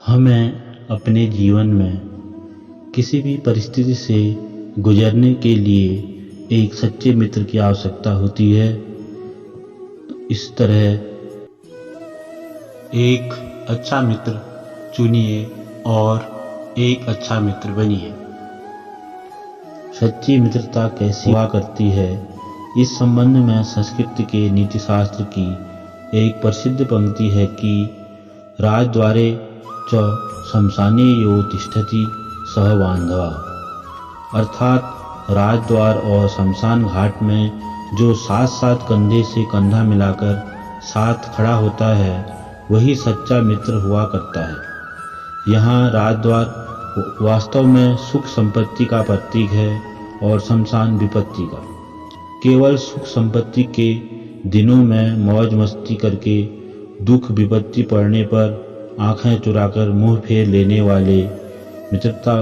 हमें अपने जीवन में किसी भी परिस्थिति से गुजरने के लिए एक सच्चे मित्र की आवश्यकता होती है। इस तरह एक अच्छा मित्र चुनिए और एक अच्छा मित्र बनिए। सच्ची मित्रता कैसी हुआ करती है, इस संबंध में संस्कृत के नीतिशास्त्र की एक प्रसिद्ध पंक्ति है कि राजद्वारे च शमशाने यो तिष्ठति सह बांधवा, अर्थात राजद्वार और शमशान घाट में जो साथ साथ कंधे से कंधा मिलाकर साथ खड़ा होता है, वही सच्चा मित्र हुआ करता है। यहाँ राजद्वार वास्तव में सुख संपत्ति का प्रतीक है और शमशान विपत्ति का। केवल सुख संपत्ति के दिनों में मौज मस्ती करके दुख विपत्ति पड़ने पर आंखें चुराकर मुंह फेर लेने वाले मित्रता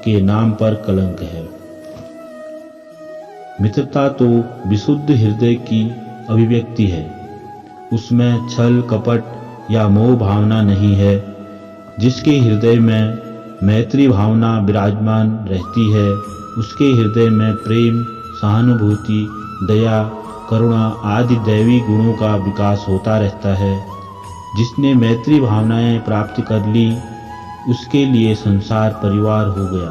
के नाम पर कलंक है। मित्रता तो विशुद्ध हृदय की अभिव्यक्ति है। उसमें छल कपट या मोह भावना नहीं है। जिसके हृदय में मैत्री भावना विराजमान रहती है, उसके हृदय में प्रेम, सहानुभूति, दया, करुणा आदि दैवी गुणों का विकास होता रहता है। जिसने मैत्री भावनाएं प्राप्त कर ली, उसके लिए संसार परिवार हो गया।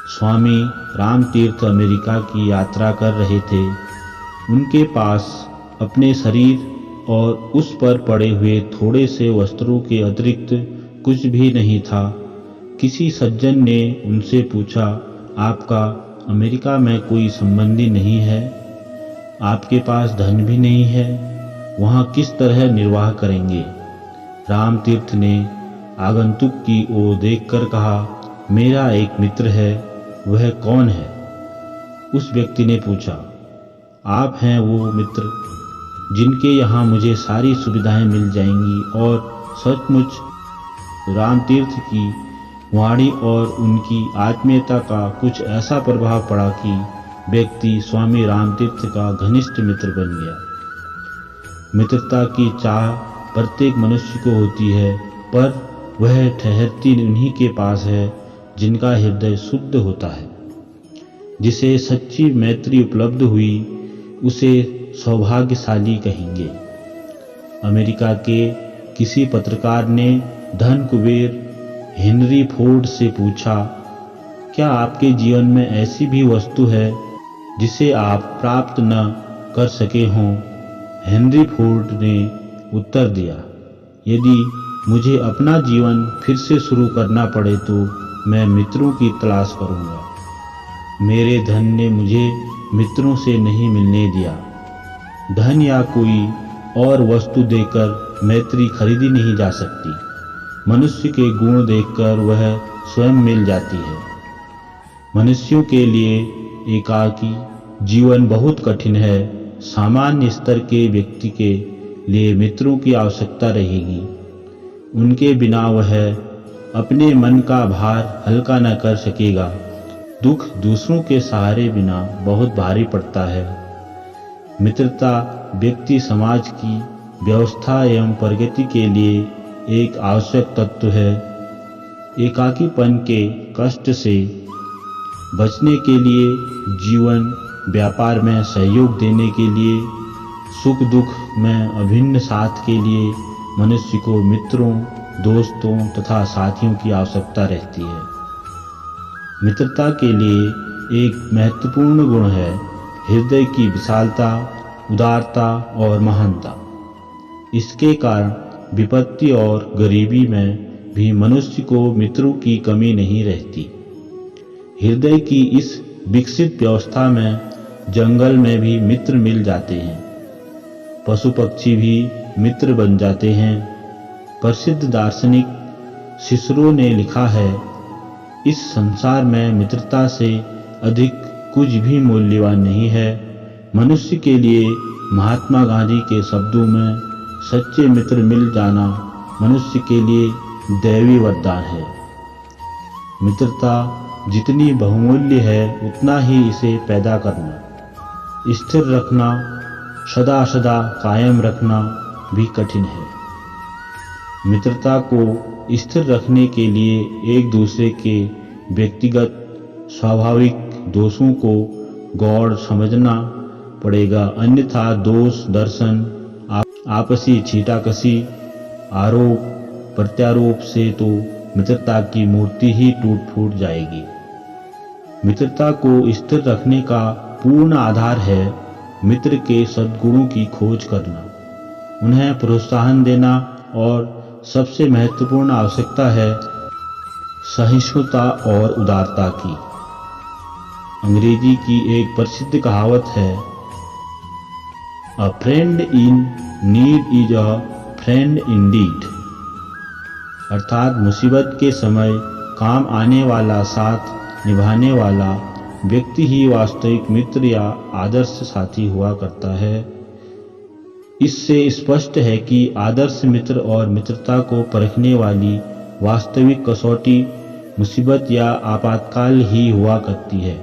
स्वामी रामतीर्थ अमेरिका की यात्रा कर रहे थे। उनके पास अपने शरीर और उस पर पड़े हुए थोड़े से वस्त्रों के अतिरिक्त कुछ भी नहीं था। किसी सज्जन ने उनसे पूछा, आपका अमेरिका में कोई संबंधी नहीं है? आपके पास धन भी नहीं है, वहाँ किस तरह निर्वाह करेंगे? रामतीर्थ ने आगंतुक की ओर देखकर कहा, मेरा एक मित्र है। वह कौन है? उस व्यक्ति ने पूछा। आप हैं वो मित्र जिनके यहाँ मुझे सारी सुविधाएं मिल जाएंगी। और सचमुच रामतीर्थ की वाणी और उनकी आत्मीयता का कुछ ऐसा प्रभाव पड़ा कि व्यक्ति स्वामी रामतीर्थ का घनिष्ठ मित्र बन गया। मित्रता की चाह प्रत्येक मनुष्य को होती है, पर वह ठहरती उन्हीं के पास है जिनका हृदय शुद्ध होता है। जिसे सच्ची मैत्री उपलब्ध हुई, उसे सौभाग्यशाली कहेंगे। अमेरिका के किसी पत्रकार ने धन कुबेर हेनरी फोर्ड से पूछा, क्या आपके जीवन में ऐसी भी वस्तु है जिसे आप प्राप्त न कर सके हों? हेनरी फोर्ड ने उत्तर दिया, यदि मुझे अपना जीवन फिर से शुरू करना पड़े तो मैं मित्रों की तलाश करूंगा। मेरे धन ने मुझे मित्रों से नहीं मिलने दिया। धन या कोई और वस्तु देकर मैत्री खरीदी नहीं जा सकती। मनुष्य के गुण देखकर वह स्वयं मिल जाती है। मनुष्यों के लिए एकाकी जीवन बहुत कठिन है। सामान्य स्तर के व्यक्ति के लिए मित्रों की आवश्यकता रहेगी। उनके बिना वह अपने मन का भार हल्का न कर सकेगा। दुख दूसरों के सहारे बिना बहुत भारी पड़ता है। मित्रता व्यक्ति समाज की व्यवस्था एवं प्रगति के लिए एक आवश्यक तत्व है। एकाकीपन के कष्ट से बचने के लिए, जीवन व्यापार में सहयोग देने के लिए, सुख दुख में अभिन्न साथ के लिए मनुष्य को मित्रों, दोस्तों तथा साथियों की आवश्यकता रहती है। मित्रता के लिए एक महत्वपूर्ण गुण है हृदय की विशालता, उदारता और महानता। इसके कारण विपत्ति और गरीबी में भी मनुष्य को मित्रों की कमी नहीं रहती। हृदय की इस विकसित व्यवस्था में जंगल में भी मित्र मिल जाते हैं। पशु पक्षी भी मित्र बन जाते हैं। प्रसिद्ध दार्शनिक सिसरो ने लिखा है, इस संसार में मित्रता से अधिक कुछ भी मूल्यवान नहीं है। मनुष्य के लिए महात्मा गांधी के शब्दों में सच्चे मित्र मिल जाना मनुष्य के लिए दैवी वरदान है। मित्रता जितनी बहुमूल्य है, उतना ही इसे पैदा करना, स्थिर रखना, सदा सदा कायम रखना भी कठिन है। मित्रता को स्थिर रखने के लिए एक दूसरे के व्यक्तिगत स्वाभाविक दोषों को गौर समझना पड़ेगा, अन्यथा दोष दर्शन, आपसी छींटाकशी, आरोप प्रत्यारोप से तो मित्रता की मूर्ति ही टूट फूट जाएगी। मित्रता को स्थिर रखने का पूर्ण आधार है मित्र के सद्गुणों की खोज करना, उन्हें प्रोत्साहन देना और सबसे महत्वपूर्ण आवश्यकता है सहिष्णुता और उदारता की। अंग्रेजी की एक प्रसिद्ध कहावत है, अ friend in need is a friend Indeed, अर्थात मुसीबत के समय काम आने वाला, साथ निभाने वाला व्यक्ति ही वास्तविक मित्र या आदर्श साथी हुआ करता है। इससे स्पष्ट है कि आदर्श मित्र और मित्रता को परखने वाली वास्तविक कसौटी मुसीबत या आपातकाल ही हुआ करती है।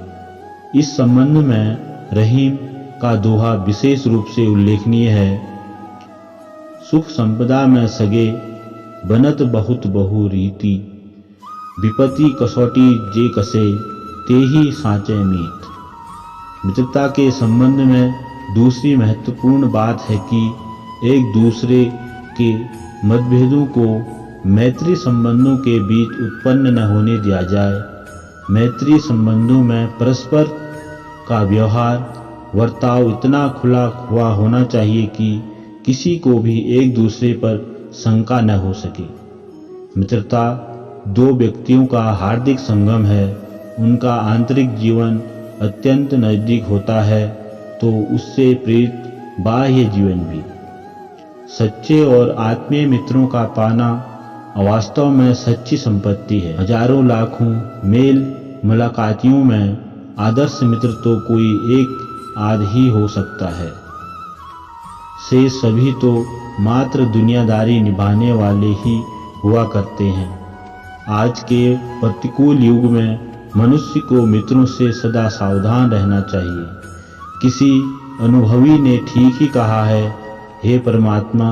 इस संबंध में रहीम का दोहा विशेष रूप से उल्लेखनीय है, सुख संपदा में सगे बनत बहुत बहु रीति, विपत्ति कसौटी जे कसे ते ही साँचे मीत। मित्रता के संबंध में दूसरी महत्वपूर्ण बात है कि एक दूसरे के मतभेदों को मैत्री संबंधों के बीच उत्पन्न न होने दिया जाए। मैत्री संबंधों में परस्पर का व्यवहार वर्ताव इतना खुला हुआ होना चाहिए कि किसी को भी एक दूसरे पर शंका न हो सके। मित्रता दो व्यक्तियों का हार्दिक संगम है, उनका आंतरिक जीवन अत्यंत नजदीक होता है तो उससे प्रेरित बाह्य जीवन भी। सच्चे और आत्मीय मित्रों का पाना वास्तव में सच्ची संपत्ति है। हजारों लाखों मेल मुलाकातियों में आदर्श मित्र तो कोई एक आध ही हो सकता है, से सभी तो मात्र दुनियादारी निभाने वाले ही हुआ करते हैं। आज के प्रतिकूल युग में मनुष्य को मित्रों से सदा सावधान रहना चाहिए। किसी अनुभवी ने ठीक ही कहा है, हे परमात्मा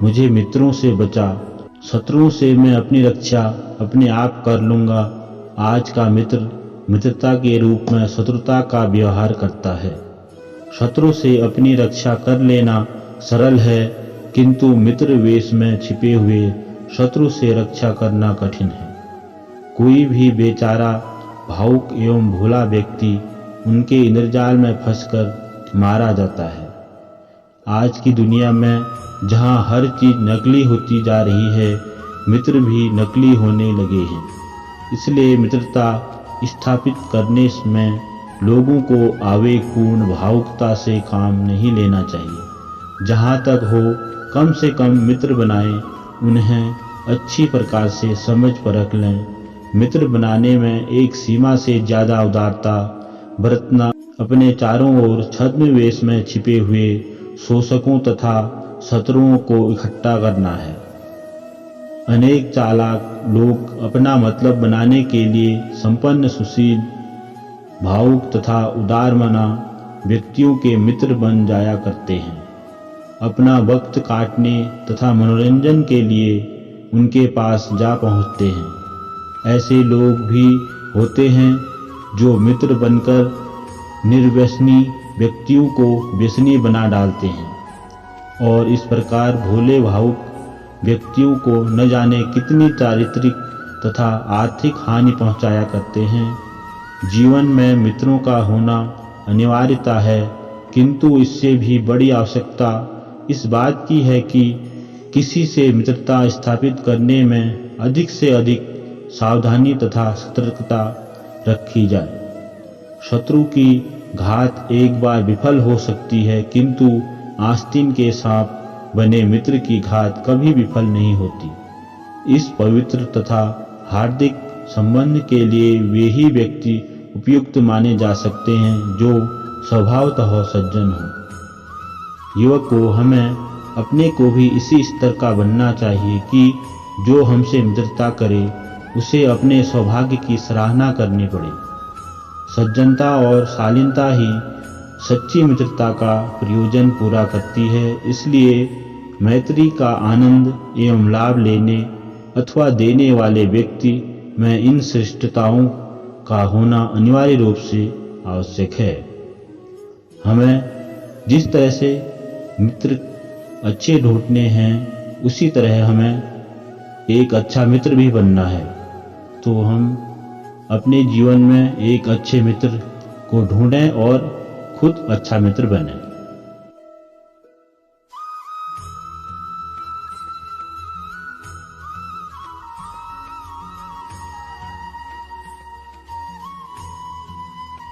मुझे मित्रों से बचा, शत्रुओं से मैं अपनी रक्षा अपने आप कर लूँगा। आज का मित्र मित्रता के रूप में शत्रुता का व्यवहार करता है। शत्रु से अपनी रक्षा कर लेना सरल है, किंतु मित्र वेश में छिपे हुए शत्रु से रक्षा करना कठिन है। कोई भी बेचारा भावुक एवं भोला व्यक्ति उनके इंद्रजाल में फंसकर मारा जाता है। आज की दुनिया में जहां हर चीज नकली होती जा रही है, मित्र भी नकली होने लगे हैं। इसलिए मित्रता स्थापित करने में लोगों को आवेगपूर्ण भावुकता से काम नहीं लेना चाहिए। जहां तक हो कम से कम मित्र बनाएं, उन्हें अच्छी प्रकार से समझ परख लें। मित्र बनाने में एक सीमा से ज्यादा उदारता बरतना, अपने चारों ओर छद्मवेश में छिपे हुए शोषकों तथा शत्रुओं को इकट्ठा करना है। अनेक चालाक लोग अपना मतलब बनाने के लिए संपन्न, सुशील, भावुक तथा उदारमना व्यक्तियों के मित्र बन जाया करते हैं। अपना वक्त काटने तथा मनोरंजन के लिए उनके पास जा पहुंचते हैं। ऐसे लोग भी होते हैं जो मित्र बनकर निर्व्यसनी व्यक्तियों को व्यसनी बना डालते हैं और इस प्रकार भोले भावुक व्यक्तियों को न जाने कितनी चारित्रिक तथा आर्थिक हानि पहुंचाया करते हैं। जीवन में मित्रों का होना अनिवार्यता है, किंतु इससे भी बड़ी आवश्यकता इस बात की है कि किसी से मित्रता स्थापित करने में अधिक से अधिक सावधानी तथा सतर्कता रखी जाए। शत्रु की घात एक बार विफल हो सकती है, किंतु आस्तीन के सांप बने मित्र की घात कभी विफल नहीं होती। इस पवित्र तथा हार्दिक संबंध के लिए वे ही व्यक्ति उपयुक्त माने जा सकते हैं जो स्वभावतः सज्जन हो। युवक को हमें अपने को भी इसी स्तर का बनना चाहिए कि जो हमसे मित्रता करे उसे अपने सौभाग्य की सराहना करनी पड़े। सज्जनता और शालीनता ही सच्ची मित्रता का प्रयोजन पूरा करती है। इसलिए मैत्री का आनंद एवं लाभ लेने अथवा देने वाले व्यक्ति में इन श्रेष्ठताओं का होना अनिवार्य रूप से आवश्यक है। हमें जिस तरह से मित्र अच्छे ढूंढने हैं, उसी तरह हमें एक अच्छा मित्र भी बनना है। तो हम अपने जीवन में एक अच्छे मित्र को ढूंढें और खुद अच्छा मित्र बनें।